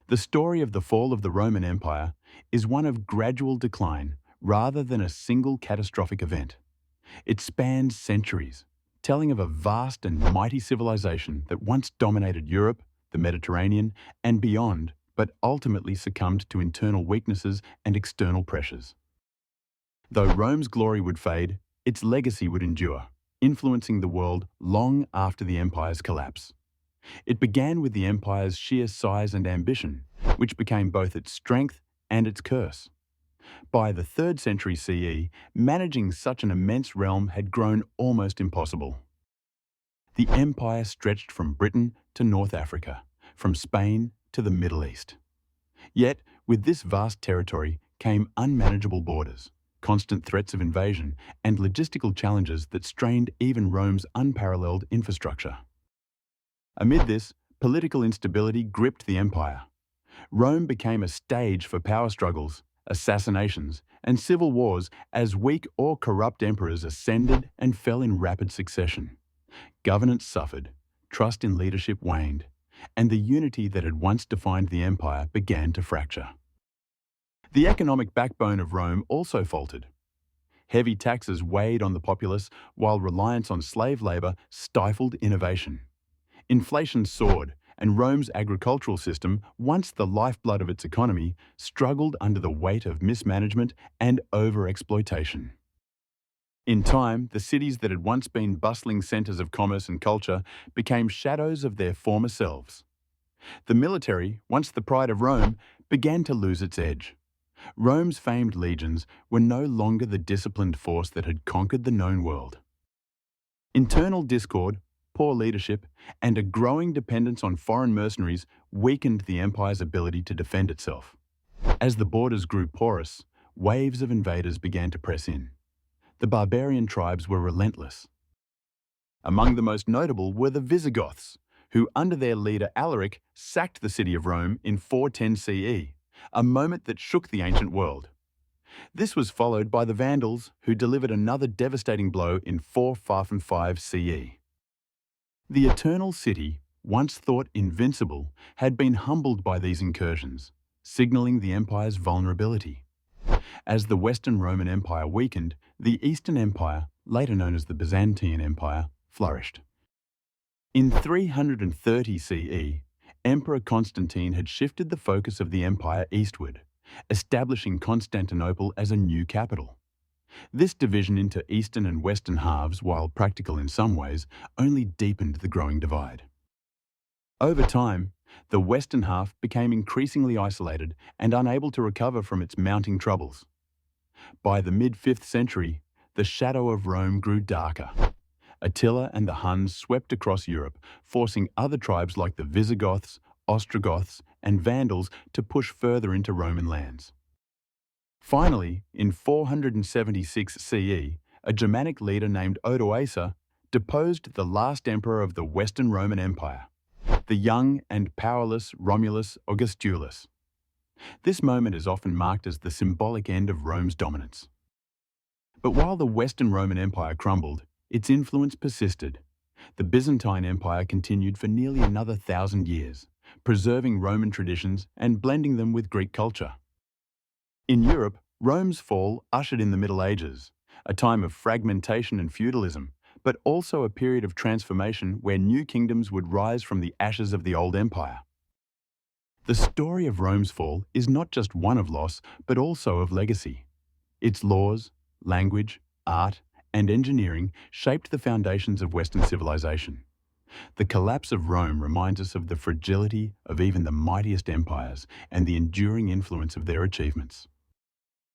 The story of the fall of the Roman Empire is one of gradual decline rather than a single catastrophic event. It spans centuries, telling of a vast and mighty civilization that once dominated Europe, the Mediterranean, and beyond, but ultimately succumbed to internal weaknesses and external pressures. Though Rome's glory would fade, its legacy would endure, influencing the world long after the empire's collapse. It began with the empire's sheer size and ambition, which became both its strength and its curse. By the 3rd century CE, managing such an immense realm had grown almost impossible. The empire stretched from Britain to North Africa, from Spain to the Middle East. Yet, with this vast territory came unmanageable borders, constant threats of invasion, and logistical challenges that strained even Rome's unparalleled infrastructure. Amid this, political instability gripped the empire. Rome became a stage for power struggles, assassinations, and civil wars as weak or corrupt emperors ascended and fell in rapid succession. Governance suffered, trust in leadership waned, and the unity that had once defined the empire began to fracture. The economic backbone of Rome also faltered. Heavy taxes weighed on the populace, while reliance on slave labor stifled innovation. Inflation soared, and Rome's agricultural system, once the lifeblood of its economy, struggled under the weight of mismanagement and overexploitation. In time, the cities that had once been bustling centers of commerce and culture became shadows of their former selves. The military, once the pride of Rome, began to lose its edge. Rome's famed legions were no longer the disciplined force that had conquered the known world. Internal discord, poor leadership, and a growing dependence on foreign mercenaries weakened the empire's ability to defend itself. As the borders grew porous, waves of invaders began to press in. The barbarian tribes were relentless. Among the most notable were the Visigoths, who under their leader Alaric sacked the city of Rome in 410 CE, a moment that shook the ancient world. This was followed by the Vandals, who delivered another devastating blow in 455 CE. The Eternal City, once thought invincible, had been humbled by these incursions, signaling the empire's vulnerability. As the Western Roman Empire weakened, the Eastern Empire, later known as the Byzantine Empire, flourished. In 330 CE, Emperor Constantine had shifted the focus of the empire eastward, establishing Constantinople as a new capital. This division into eastern and western halves, while practical in some ways, only deepened the growing divide. Over time, the western half became increasingly isolated and unable to recover from its mounting troubles. By the mid-5th century, the shadow of Rome grew darker. Attila and the Huns swept across Europe, forcing other tribes like the Visigoths, Ostrogoths, and Vandals to push further into Roman lands. Finally, in 476 CE, a Germanic leader named Odoacer deposed the last emperor of the Western Roman Empire, the young and powerless Romulus Augustulus. This moment is often marked as the symbolic end of Rome's dominance. But while the Western Roman Empire crumbled, its influence persisted. The Byzantine Empire continued for nearly another 1,000 years, preserving Roman traditions and blending them with Greek culture. In Europe, Rome's fall ushered in the Middle Ages, a time of fragmentation and feudalism, but also a period of transformation where new kingdoms would rise from the ashes of the old empire. The story of Rome's fall is not just one of loss, but also of legacy. Its laws, language, art, and engineering shaped the foundations of Western civilization. The collapse of Rome reminds us of the fragility of even the mightiest empires and the enduring influence of their achievements.